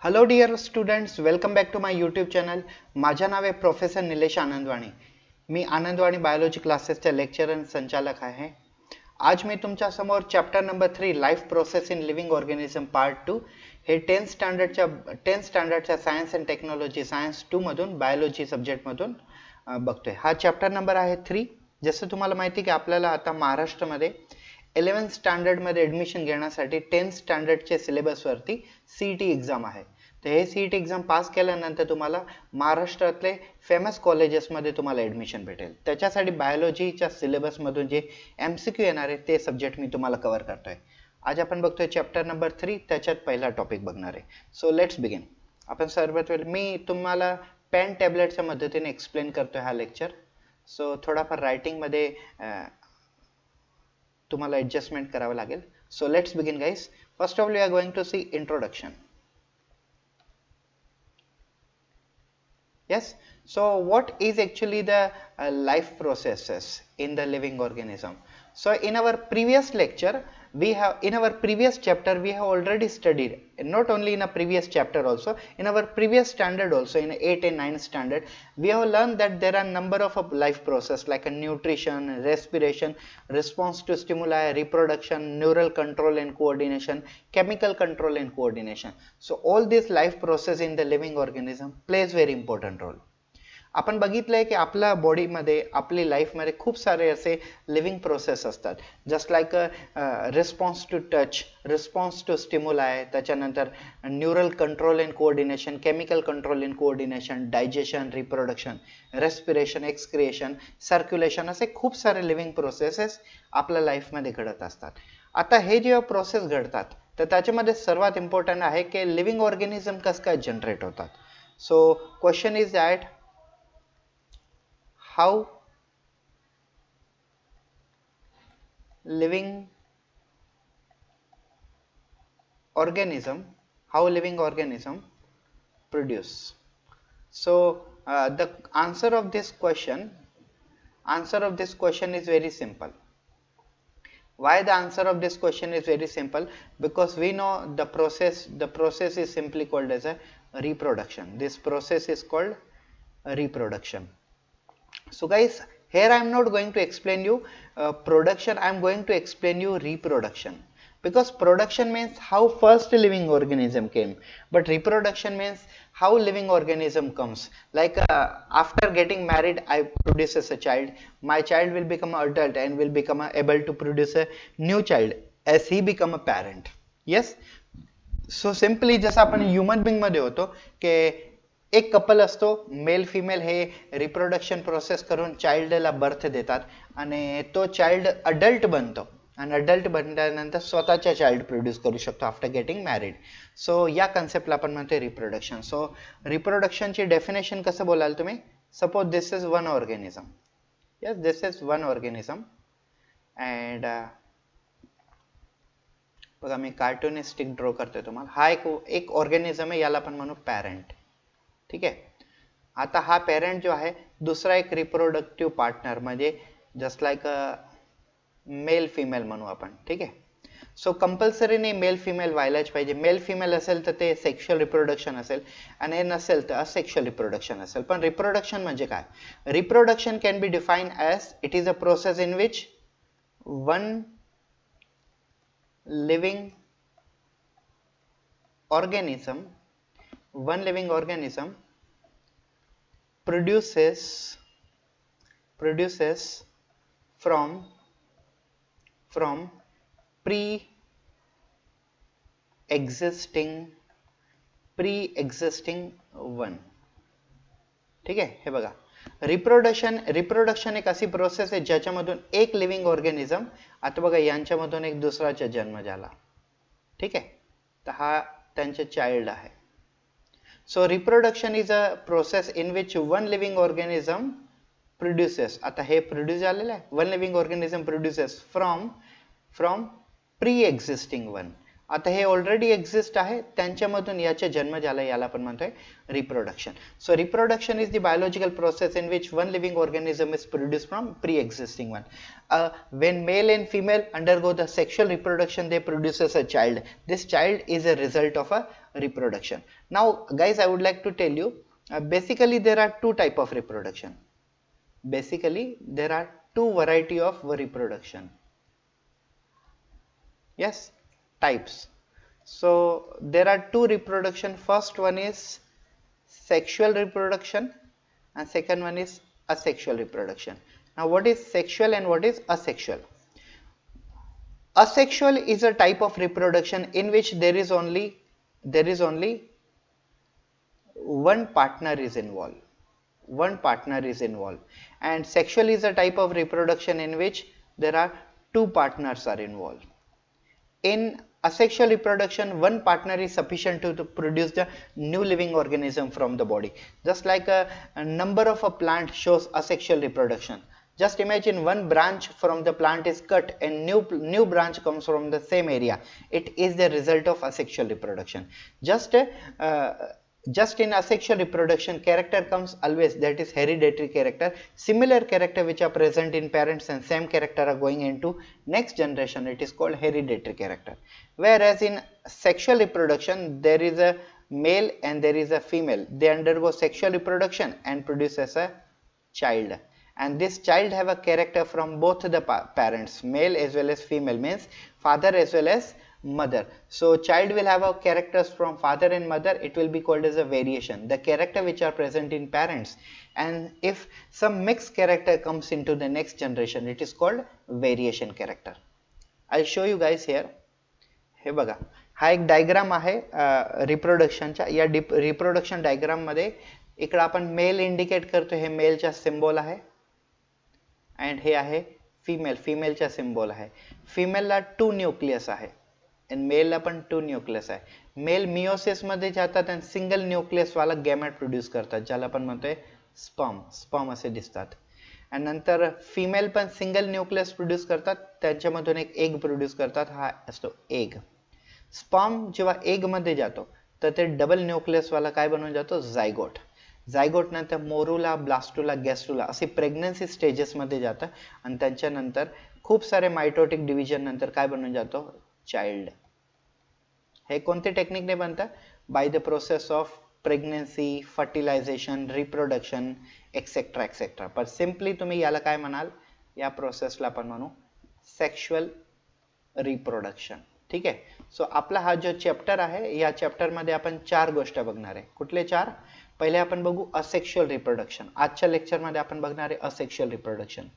Hello dear students, welcome back to my YouTube channel. माझे नाव आहे प्रोफेसर निलेश आनंदवाणी. मी आनंदवाणी बायोलॉजी क्लासेसचे लेक्चर आणि संचालक आहे. आज मी तुमच्यासमोर chapter number 3 life process in living organism part 2 हे टेन्थ स्टँडर्डच्या सायन्स अँड टेक्नॉलॉजी सायन्स 2 मधून बायोलॉजी सब्जेक्टमधून बघतोय. हा चॅप्टर नंबर आहे 3. जसं तुम्हाला माहिती की आपल्याला आता महाराष्ट्रामध्ये 11th स्टँडर्डमध्ये ॲडमिशन घेण्यासाठी 10th स्टँडर्डच्या सिलेबसवरती CET एक्झाम आहे. तर हे CET एक्झाम पास केल्यानंतर तुम्हाला महाराष्ट्रातले फेमस कॉलेजेसमध्ये तुम्हाला ॲडमिशन भेटेल. त्याच्यासाठी बायोलॉजीच्या सिलेबसमधून जे MCQ येणार आहे ते सब्जेक्ट मी तुम्हाला कव्हर करतोय. आज आपण बघतोय चॅप्टर नंबर 3. त्याच्यात पहिला टॉपिक बघणार आहे. सो लेट्स बिगिन. आपण सर्वात मी तुम्हाला पेन टॅबलेटच्या मदतीने एक्सप्लेन करतोय हा लेक्चर. सो थोडाफार रायटिंगमध्ये तुम्हाला ॲडजस्टमेंट करावं लागेल. So let's begin guys. First of all we are going to see introduction. Yes, so what is actually the life processes in the living organism? So in our previous lecture in our previous chapter we have already studied, not only in a previous chapter, also in our previous standard, also in 8 and 9 standard we have learned that there are number of life process like a nutrition, respiration, response to stimuli, reproduction, neural control and coordination, chemical control and coordination. So all these life process in the living organism plays very important role. आपण बघितलंय की आपल्या बॉडीमध्ये, आपली लाईफमध्ये खूप सारे असे लिव्हिंग प्रोसेस असतात. Just like response to touch, response to stimuli, त्याच्यानंतर neural control and coordination, chemical control and coordination, digestion, reproduction, respiration, excretion, circulation, असे खूप सारे लिव्हिंग प्रोसेसेस आपल्या लाईफमध्ये घडत असतात. आता हे जेव्हा प्रोसेस घडतात तर त्याच्यामध्ये सर्वात इम्पॉर्टंट आहे की लिव्हिंग ऑर्गॅनिझम कसं काय जनरेट होतात. So question is that how living organism produce. So the answer of this question is very simple. Why the answer of this question is very simple? Because we know the process is simply called as a reproduction. This process is called reproduction. So guys, here I am not going to explain you production, I am going to explain you reproduction, because production means how first living organism came, but reproduction means how living organism comes. Like after getting married I produces a child, my child will become an adult and will become able to produce a new child as he become a parent. Yes, so simply जसं आपण human being मध्ये होतो की एक couple असतो, male female हे reproduction process करून चाइल्डला birth देतात आणि तो चाइल्ड अडल्ट बनतो आणि अडल्ट बनल्यानंतर स्वतःच्या चाइल्ड प्रोड्यूस करू शकतो आफ्टर गेटिंग मॅरिड. सो या कन्सेप्टला आपण म्हणतो रिप्रोडक्शन. सो रिप्रोडक्शनची डेफिनेशन कसं बोलाल तुम्ही? Suppose this is one organism. Yes, this is one organism and बघा मी कार्टूनिस्टिक ड्रॉ करतोय तुम्हाला. हा एक ऑर्गॅनिझम आहे, याला आपण म्हणू पॅरेंट. ठीक आहे. आता हा पेरेंट जो आहे दुसरा एक रिप्रोडक्टिव्ह पार्टनर, म्हणजे जस्ट लाईक मेल फिमेल म्हणू आपण. ठीक आहे. सो कंपल्सरी नाही मेल फिमेल व्हायलाच पाहिजे. मेल फिमेल असेल तर ते सेक्शुअल रिप्रोडक्शन असेल आणि नसेल तर असेक्शुअल रिप्रोडक्शन असेल. पण रिप्रोडक्शन म्हणजे काय? Reproduction can be define as it is a process in which one living organism produces from pre-existing one. ठीक आहे. हे बघा, रिप्रोडक्शन एक अशी प्रोसेस आहे ज्याच्यामधून एक लिव्हिंग ऑर्गॅनिझम, आता बघा यांच्यामधून एक दुसराचा जन्म झाला. ठीक आहे. तर हा त्यांचे चाइल्ड आहे. So reproduction is a process in which one living organism produces, आता हे प्रोड्यूस झालेलं आहे, one living organism produces from pre-existing one. आता हे ऑलरेडी एक्झिस्ट आहे, त्यांच्यामधून याचा जन्म झाला, याला आपण म्हणतोय reproduction. So reproduction is the biological process in which one living organism is produced from pre-existing one. When male and female undergo the sexual reproduction, they produces a child. This child is a result of a reproduction. Now guys, I would like to tell you, basically there are two type of reproduction. Basically there are two variety of reproduction. Yes, types. So there are two reproduction. First one is sexual reproduction and second one is asexual reproduction. Now what is sexual and what is asexual? Asexual is a type of reproduction in which there is only one partner is involved. One partner is involved. And sexual is a type of reproduction in which there are two partners are involved. In asexual reproduction, one partner is sufficient to produce the new living organism from the body. Just like a number of a plant shows asexual reproduction. Just imagine one branch from the plant is cut and new branch comes from the same area. It is the result of asexual reproduction. Just in asexual reproduction, character comes always, that is hereditary character. Similar character which are present in parents and same character are going into next generation, it is called hereditary character. Whereas in sexual reproduction, there is a male and there is a female. They undergo sexual reproduction and produces a child. And this child have a character from both the parents, male as well as female, means father as well as mother. So child will have a characters from father and mother. It will be called as a variation, the character which are present in parents, and if some mixed character comes into the next generation, it is called variation character. I'll show you guys here. हे बघा, हा एक diagram आहे रिप्रोडक्शनचा. या reproduction diagram मध्ये इकडे आपण mail indicate करतो, हे मेलचा symbol आहे, अँड हे आहे फिमेल, फिमेलचा सिम्बॉल आहे. फिमेलला 2 न्यूक्लियस आहे आणि मेलला पण 2 न्यूक्लियस आहे. मेल मियोसिस मध्ये जातात आणि सिंगल न्यूक्लियस वाला गॅमेट प्रोड्यूस करतात, ज्याला आपण म्हणतोय स्पर्म. स्पर्म असे दिसतात. आणि नंतर फिमेल पण सिंगल न्यूक्लियस प्रोड्यूस करतात, त्यांच्यामधून एक एग प्रोड्यूस करतात, हा असतो एग. स्पर्म जेव्हा एग मध्ये जातो तर ते डबल न्यूक्लियस वाला काय बनून जातो, झायगोट. झायगोट नंतर मोरुला, ब्लास्टुला, गॅस्ट्रुला असे प्रेग्नन्सी स्टेजेस मध्ये जातं आणि त्याच्यानंतर खूप सारे मायटोटिक डिव्हिजन नंतर काय बनून जातो, चाइल्ड. हे कोणते टेक्निकने बनतं, by the process of pregnancy, fertilisation, reproduction etcetera etcetera. पण सिम्पली तुम्ही याला काय म्हणाल, या प्रोसेसला आपण म्हणू सेक्शुअल रिप्रोडक्शन. ठीक आहे. सो आपला हा जो चॅप्टर आहे, या चॅप्टर मध्ये आपण 4 गोष्ट बघणार आहे. कुठले 4? पहिले आपण बघू असेक्शुअल रिप्रोडक्शन. आजच्या लेक्चर मध्ये आपण बघणार आहे असेक्शुअल रिप्रोडक्शन.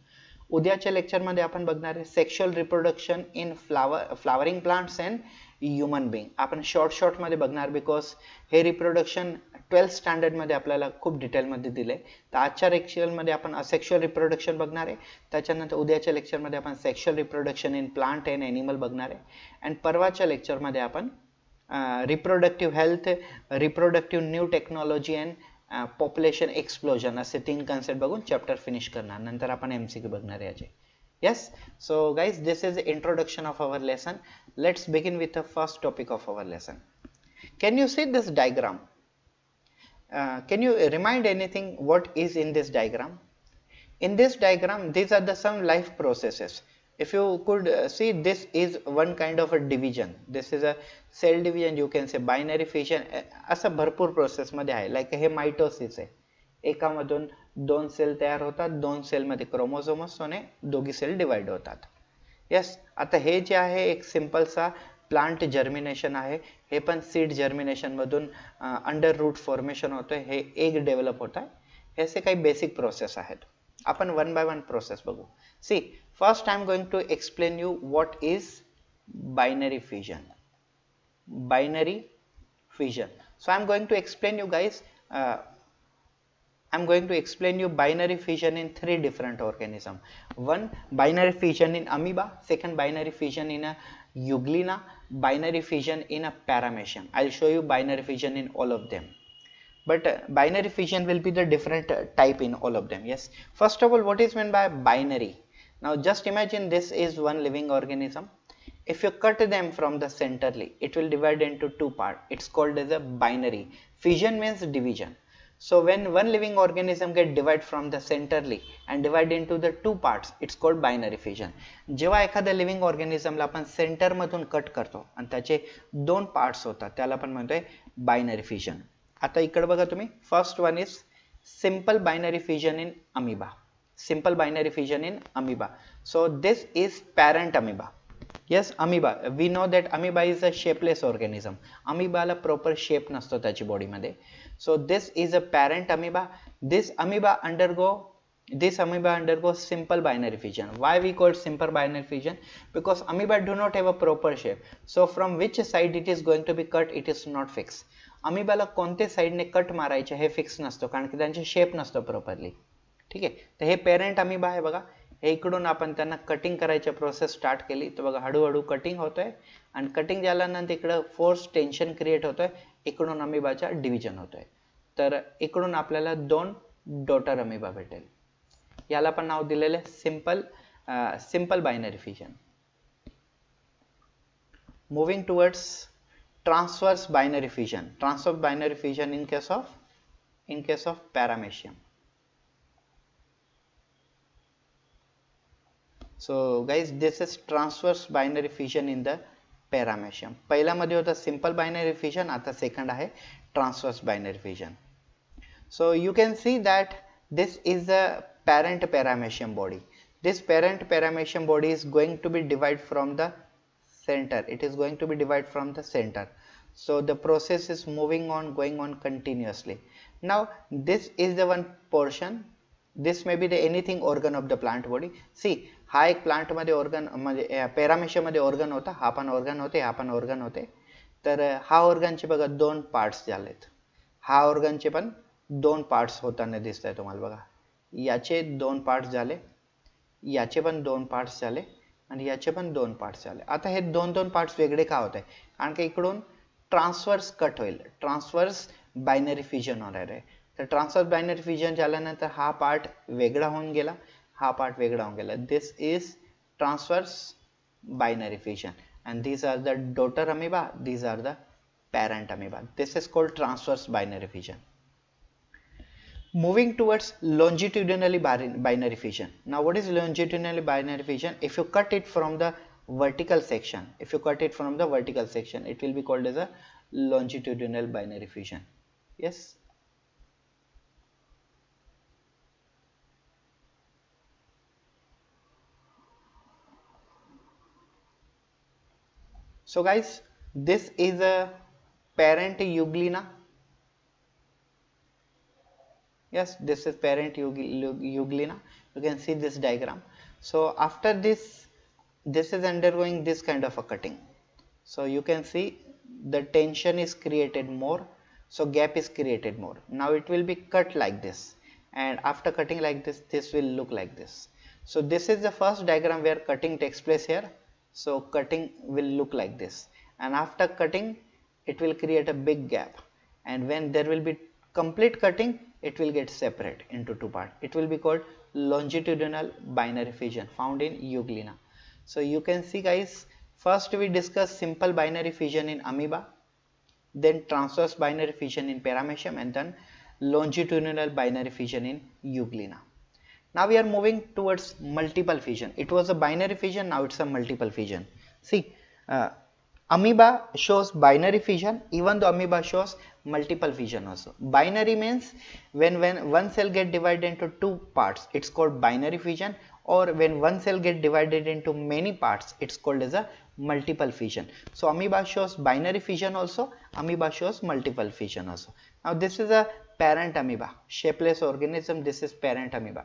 उद्याच्या लेक्चर मध्ये आपण बघणार आहे sexual reproduction in flowering plants and human being. आपण शॉर्ट मध्ये बघणार, because hey reproduction 12th standard मध्ये आपल्याला खूप डिटेल मध्ये दिले. तर आजच्या लेक्चर मध्ये आपण असेक्शुअल रिप्रोडक्शन बघणार आहे. त्याच्यानंतर उद्याच्या लेक्चर मध्ये आपण sexual reproduction in plant and animal बघणार आहे. आणि परवाच्या लेक्चर मध्ये आपण reproductive health, reproductive new technology and population explosion असे 3 कन्सेप्ट बघून चॅप्टर फिनिश करणार. नंतर आपण MCQ बघणार आहे याचे. Yes, so guys, this is the introduction of our lesson. Let's begin with the first topic of our lesson. Can you see this diagram? Can you remind anything what is in this diagram? In this diagram, these are the some life processes. If you could see, this is one kind of a division. This is a cell division, you can say binary fission. असा भरपूर process मध्ये आहे. Like हे mitosis आहे. एकामधून 2 cell तयार होतात, 2 cell मध्ये chromosomes होणे, दोघी सेल डिवाइड होतात. यस. आता हे जे आहे एक सिंपल सा प्लांट जर्मिनेशन आहे. हे पण सीड जर्मिनेशन मधून अंडर रूट फॉर्मेशन होतोय, हे एग डेव्हलप होत आहे. हे असे काही बेसिक प्रोसेस आहेत. आपण 1 by 1 प्रोसेस बघू. See, first I am going to explain you what is binary fission. Binary fission. So I am going to explain you guys, I'm going to explain you binary fission in 3 different organisms. One, binary fission in amoeba. Second, binary fission in a euglena. Binary fission in a paramecium. I'll show you binary fission in all of them. But binary fission will be the different type in all of them. Yes. First of all, what is meant by binary? Now just imagine this is one living organism. If you cut them from the centrally, it will divide into two parts. It's called as a binary. Fission means division. So when one living organism get divide from the centrally and divide into the two parts, it's called binary fission. जेव्हा एखाद्या living ऑर्गॅनिझमला आपण centre मधून cut करतो आणि त्याचे दोन parts होतात, त्याला आपण म्हणतोय बायनरी फिजन. आता इकडे बघा तुम्ही, first one is simple binary fission in amoeba. Simple binary fission in amoeba. So this is parent amoeba. Yes, amoeba. We know that amoeba is a shapeless organism. Amoeba ला proper shape नसतो त्याची body मध्ये. So this is a parent amoeba. This amoeba undergoes simple binary fission. Why we call simple binary fission? Because amoeba do not have a proper shape. So from which side it is going to be cut, it is not fixed. अमिबाला कोणत्या साईडने cut मारायचे हे fix नसतो, कारण की त्यांचे shape नसतो properly. ठीक आहे. तर हे पेरेंट अमिबा आहे बघा. हे इकडून आपण त्यांना कटिंग करायची प्रोसेस स्टार्ट केली तर बघा हळूहळू कटिंग होतोय आणि कटिंग झाल्यानंतर इकडं फोर्स टेन्शन क्रिएट होतोय, इकडून अमिबाचा डिव्हिजन होतोय. तर इकडून आपल्याला दोन डॉटर अमिबा भेटेल. याला पण नाव दिलेलं आहे simple binary fission. Moving towards transverse binary fission. Transverse binary fission in case of paramecium. So guys, this is transverse binary fission in the paramecium. पहिला मध्ये होता simple binary fission, आता second आहे transverse binary fission. So you can see that this is the parent paramecium body. This parent paramecium body is going to be divided from the center. It is going to be divided from the center. So the process is going on continuously. Now this is the one portion. This may be the anything organ of the plant body. See, हा एक plant मध्ये organ म्हणजे paramecium मध्ये organ होता, हा पण organ होते, हा पण ऑर्गन होते. तर हा ऑर्गनचे बघा दोन पार्ट्स झालेत. हा ऑर्गनचे पण दोन पार्ट्स होताना दिसत आहे तुम्हाला बघा. याचे दोन पार्ट्स झाले, याचे पण दोन पार्ट्स झाले आणि याचे पण दोन पार्ट्स झाले. आता हे दोन दोन पार्ट्स वेगळे का होत आहे? कारण की इकडून ट्रान्सवर्स कट होईल, ट्रान्सवर्स बायनरी फिजन होणार आहे. तर ट्रान्सवर्स बायनरी फिजन झाल्यानंतर हा पार्ट वेगळा होऊन गेला, हा पार्ट वेगळा होऊन गेला. This is transverse binary fission and these are the daughter amoeba, these are the parent amoeba. This is called transverse binary fission. Moving towards longitudinally binary fission. Now what is longitudinally binary fission? If you cut it from the vertical section, it will be called as a longitudinal binary fission. Yes. So guys, this is a parent euglena. Yes, this is parent euglena. You can see this diagram. So after this is undergoing this kind of a cutting. So you can see the tension is created more, so gap is created more. Now it will be cut like this, and after cutting like this, this will look like this. So this is the first diagram where cutting takes place here. So cutting will look like this, and after cutting it will create a big gap, and when there will be complete cutting, it will get separate into two parts. It will be called longitudinal binary fission found in euglena. So you can see guys, first we discuss simple binary fission in amoeba, then transverse binary fission in paramecium, and then longitudinal binary fission in euglena. Now we are moving towards multiple fission. It was a binary fission, now it's a multiple fission. See, amoeba shows binary fission, even though amoeba shows multiple fission also. Binary means when one cell get divided into two parts, it's called binary fission, or when one cell get divided into many parts, it's called as a multiple fission. So amoeba shows binary fission also, amoeba shows multiple fission also. Now this is a parent amoeba, shapeless organism. This is parent amoeba.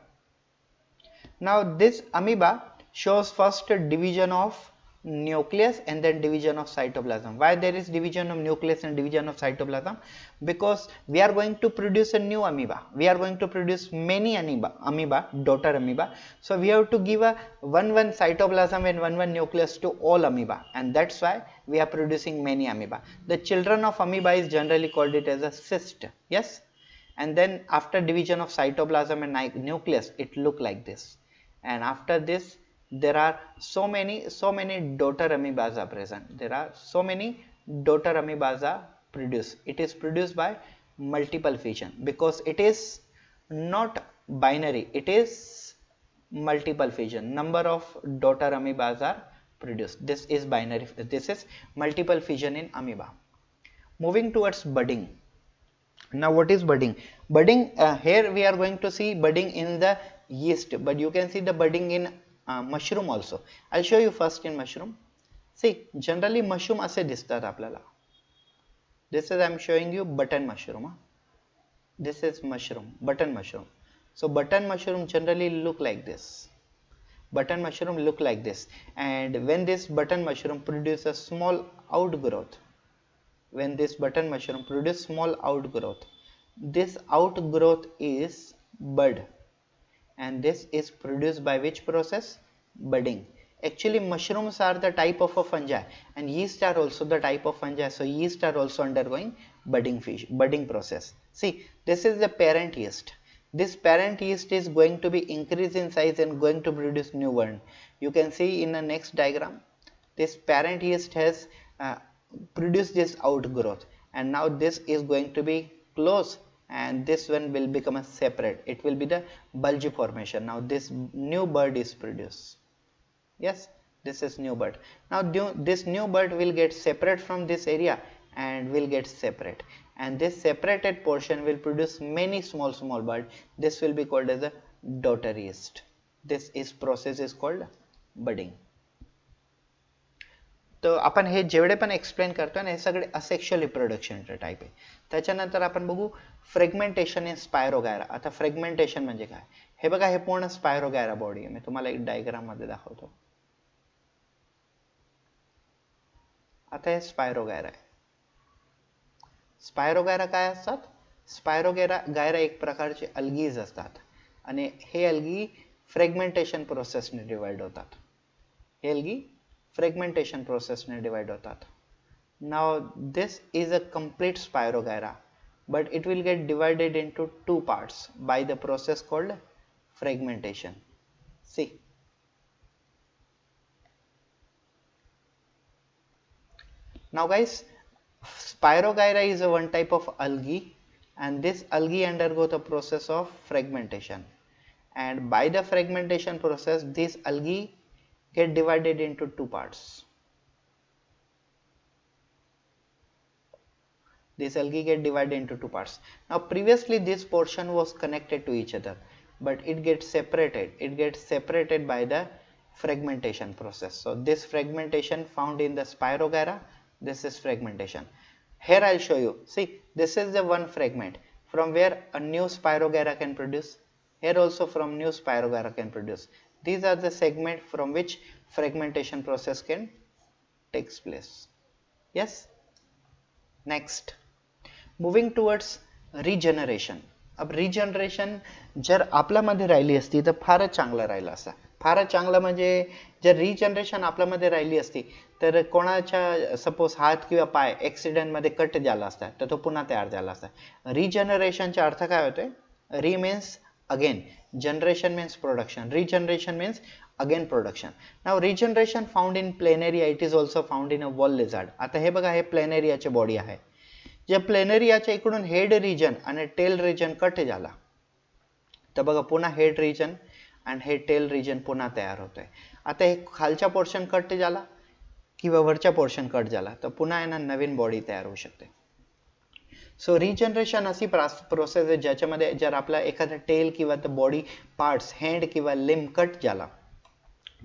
Now this amoeba shows first division of nucleus and then division of cytoplasm. Why there is division of nucleus and division of cytoplasm? Because we are going to produce a new amoeba, we are going to produce many amoeba, daughter amoeba. So we have to give a one cytoplasm and one nucleus to all amoeba, and that's why we are producing many amoeba. The children of amoeba is generally called it as a cyst. Yes, and then after division of cytoplasm and nucleus, it look like this, and after this there are so many daughter amoebas are present. There are so many daughter amoebas are produced. It is produced by multiple fission because it is not binary, it is multiple fission. Number of daughter amoebas are produced. This is binary, this is multiple fission in amoeba. Moving towards budding. Now what is budding? Budding, here we are going to see budding in the yeast, but you can see the budding in mushroom also. I'll show you first in mushroom. See, generally mushroom असे दिसतात आपल्याला. This is I am showing you button mushroom. This is mushroom, button mushroom. So button mushroom generally look like this. Button mushroom look like this, and when this button mushroom produces small outgrowth, when this button mushroom produce small outgrowth, this outgrowth is bud, and this is produced by which process? Budding. Actually mushrooms are the type of a fungi, and yeast are also the type of fungi, so yeast are also undergoing budding process. See, this is the parent yeast. This parent yeast is going to be increase in size and going to produce new one. You can see in the next diagram, this parent yeast has produced this outgrowth, and now this is going to be close, and this one will become a separate. It will be the bulge formation. Now this new bud is produced. Yes, this is new bud. Now this new bud will get separate from this area and will get separate, and this separated portion will produce many small bud. This will be called as a daughter yeast. This is process is called budding. तर आपण हे जेवढे पण explain करतो ना, हे सगळे asexual रिप्रोडक्शनचे type आहे. त्याच्यानंतर आपण बघू फ्रेगमेंटेशन इन स्पायरोगायरा. आता फ्रेगमेंटेशन म्हणजे काय? हे बघा, हे पूर्ण स्पायरोगायरा बॉडी आहे. मी तुम्हाला एक डायग्राम मध्ये दाखवतो. आता हे स्पायरोगायरा आहे. स्पायरोगायरा काय असतात? स्पायरोगायरा एक प्रकारचे अल्गीज असतात, आणि हे अल्गी फ्रेगमेंटेशन प्रोसेसने डिवाइड होतात. हे अल्गी फ्रेगमेंटेशन प्रोसेसने डिवाइड होतात. Now this is a complete Spirogyra, but it will get divided into two parts by the process called fragmentation. See, now guys, Spirogyra is a one type of algae, and this algae undergo the process of fragmentation, and by the fragmentation process this algae get divided into two parts. This algae get divided into two parts. Now previously this portion was connected to each other, but it gets separated. It gets separated by the fragmentation process. So this fragmentation found in the Spirogyra, this is fragmentation. Here I'll show you. See, this is the one fragment from where a new Spirogyra can produce. Here also from new Spirogyra can produce. These are the segment from which fragmentation process can takes place. Yes. Next, moving towards regeneration. अब regeneration जर आपल्यामध्ये राहिली असती तर फारच चांगलं राहिलं असतं. फारच चांगलं म्हणजे जर रिजनरेशन आपल्यामध्ये राहिली असती तर कोणाच्या सपोज हात किंवा पाय ॲक्सिडेंट मध्ये कट झाला असता तर तो पुन्हा तयार झाला असता. रिजनरेशनचा अर्थ काय होतोय? री means again, generation means production, regeneration means again production. Now regeneration found in planaria, it is also found in a wall lizard. आता हे बघा, हे प्लेनेरियाचे बॉडी आहे. जे प्लेनेरियाच्या इकडून हेड रिजन आणि टेल रिजन कट झाला तर बघा पुन्हा हेड रिजन आणि हे टेल रिजन पुन्हा तयार होतोय. आता हे खालच्या पोर्शन कट झाला किंवा वरच्या पोर्शन कट झाला तर पुन्हा यांना नवीन बॉडी तयार होऊ शकते. सो रिजनरेशन अशी प्रोसेस आहे ज्याच्यामध्ये जर आपला एखादा टेल किंवा बॉडी पार्ट्स हँड किंवा लिम कट झाला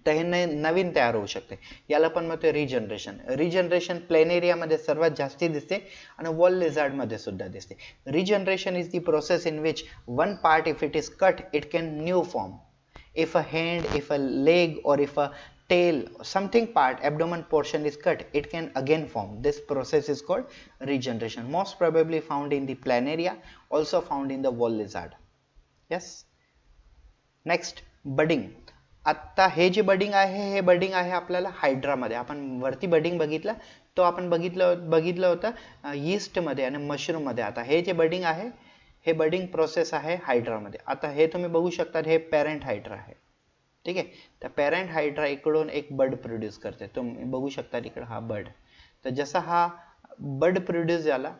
तर हे नवीन तयार होऊ शकते. याला पण म्हणते रिजनरेशन. रिजनरेशन प्लेनेरिया मध्ये सर्वात जास्ती दिसते आणि वॉल लिझार्ड मध्ये सुद्धा दिसते. Regeneration is the process in which one part if it is cut it can new form. If a hand, if a leg or if a tail, something part, abdomen portion is cut, it can again form. This process is called regeneration. Most probably found in the planaria, also found in the wall lizard. Yes. Next, budding. आता हे जे budding आहे हे budding आहे आपल्याला hydra मध्ये. आपण वरती budding बघितलं तो आपण बघितलं होतं यीस्ट मध्ये आणि मशरूम मध्ये. आता हे जे बडिंग आहे हे बडिंग प्रोसेस आहे हायड्रा मध्ये. आता हे तुम्ही बघू शकता, हे पेरेंट हायड्रा आहे. ठीक आहे. तर पॅरेंट हायड्रा इकडून एक बड प्रोड्यूस करते, तुम्ही बघू शकता तिकडे हा बड. तर जसा हा बड प्रोड्यूस झाला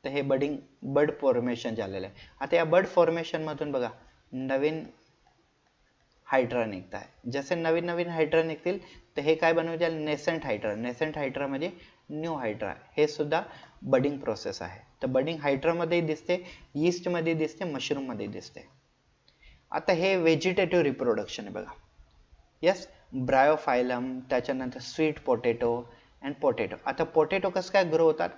तर हे बड फॉर्मेशन झालेलं आहे. आता या बड फॉर्मेशन मधून बघा नवीन हायड्रा निघत आहे. जसे नवीन नवीन हायड्रा निघतील तर हे काय बनवतील, नेसेंट हायड्रा. नेसेंट हायड्रा म्हणजे न्यू हायड्रा. हे सुद्धा बडिंग प्रोसेस आहे. तर बडिंग हायड्रा मध्ये दिसते, यीस्ट मध्ये दिसते, मशरूम मध्ये दिसते. आता हे व्हेजिटेटिव्ह रिप्रोडक्शन आहे बघा. यस, ब्रायोफायलम, त्याच्यानंतर स्वीट पोटॅटो अँड पोटॅटो. आता पोटॅटो कसं काय ग्रो होतात,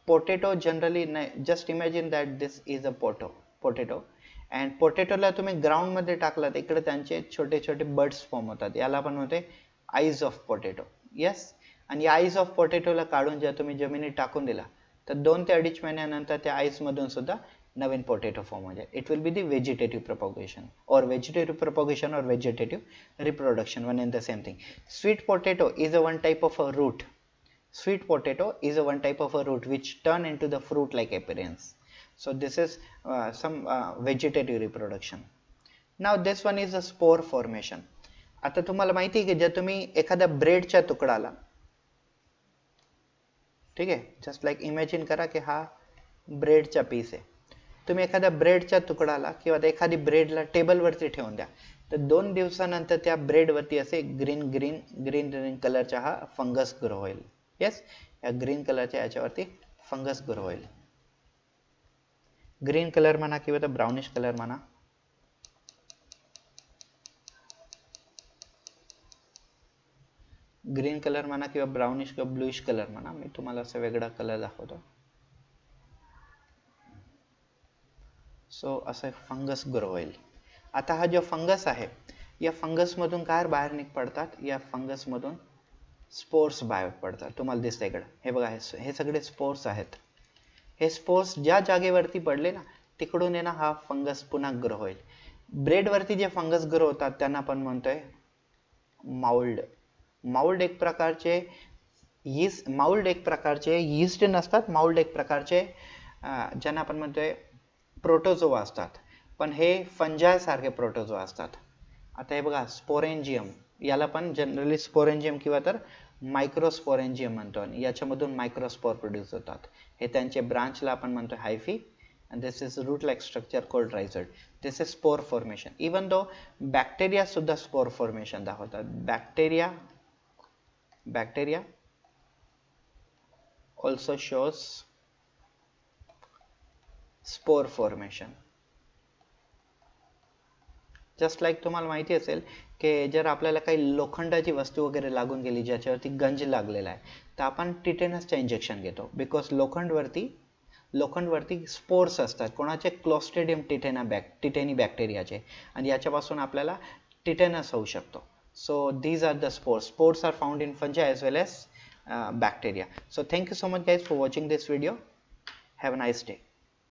पोटॅटो जनरली नाही, just imagine that this is a potato and पोटॅटोला तुम्ही ग्राउंड मध्ये टाकलात, इकडे त्यांचे छोटे छोटे बर्ड्स फॉर्म होतात. याला आपण म्हणते आईज ऑफ पोटॅटो. यस, आणि या आईज ऑफ पोटॅटोला काढून जर तुम्ही जमिनीत टाकून दिला तर 2 ते 2.5 महिन्यानंतर त्या आईज मधून सुद्धा नवीन पोटॅटो फॉर्म होईल. It will be the vegetative propagation or vegetative propagation or vegetative reproduction, one and the same thing. Sweet potato is a one type of a root. Sweet potato is a one type of a root which turn into the fruit like appearance. So this is some vegetative reproduction. Now this one is a spore formation. आता तुम्हाला माहिती आहे की जर तुम्ही एखाद्या ब्रेडच्या तुकडाला, ठीक आहे, जस्ट लाईक इमॅजिन करा की हा ब्रेडचा पीस आहे. तुम्ही एखाद्या ब्रेडच्या तुकडाला किंवा एखादी ब्रेडला टेबलवरती ठेवून द्या तर 2 दिवसानंतर त्या ब्रेडवरती असे ग्रीन ग्रीन ग्रीन ग्रीन कलरचा हा फंगस ग्रो होईल. येस, या ग्रीन कलरच्या याच्यावरती फंगस ग्रो होईल. ग्रीन कलर म्हणा किंवा ब्राउनिश कलर म्हणा. ग्रीन कलर म्हणा किंवा ब्राउनिश किंवा ब्लूइश कलर म्हणा. मी तुम्हाला असं वेगळा कलर दाखवतो. सो असं फंगस ग्रो होईल. आता हा जो फंगस आहे, या फंगस मधून काय बाहेर पडतात, या फंगस मधून स्पोर्स बाहेर पडतात. तुम्हाला दिसतं इकडे, हे बघा, हे सगळे स्पोर्स आहेत. हे स्पोर्स ज्या जागेवरती पडले ना तिकडून आहे ना हा फंगस पुन्हा ग्रो होईल. ब्रेड वरती जे फंगस ग्रो होतात त्यांना आपण म्हणतोय माउल्ड. माउल्ड एक प्रकारचे यीस्ट नसतात. माउल्ड एक प्रकारचे ज्यांना आपण म्हणतोय प्रोटोझोआ असतात, पण हे फंजाय सारखे प्रोटोझोआ असतात. आता हे बघा स्पोरेंजियम, याला पण जनरली स्पोरेंजियम किंवा तर मायक्रोस्पोरेंजियम म्हणतो, आणि याच्यामधून मायक्रोस्पोर प्रोड्यूस होतात. हे त्यांचे ब्रांचला आपण म्हणतो हायफी, and this is root like structure called rhizode. This is spore formation. Even though bacteria सुद्धा spore formation दाखवतात. bacteria also shows spore formation. Just like तुम्हाला माहिती असेल की जर आपल्याला काही लोखंडाची वस्तू वगैरे लागून गेली ज्याच्यावरती गंज लागलेला आहे तर आपण टिटेनसचं इंजेक्शन घेतो. बिकॉज लोखंडवरती स्पोर्स असतात. कोणाचे क्लोस्ट्रिडियम टिटेनी बॅक्टेरियाचे, आणि याच्यापासून आपल्याला टिटेनस होऊ शकतो. So these are the spores are found in fungi as well as bacteria. So thank you so much guys for watching this video. Have a nice day.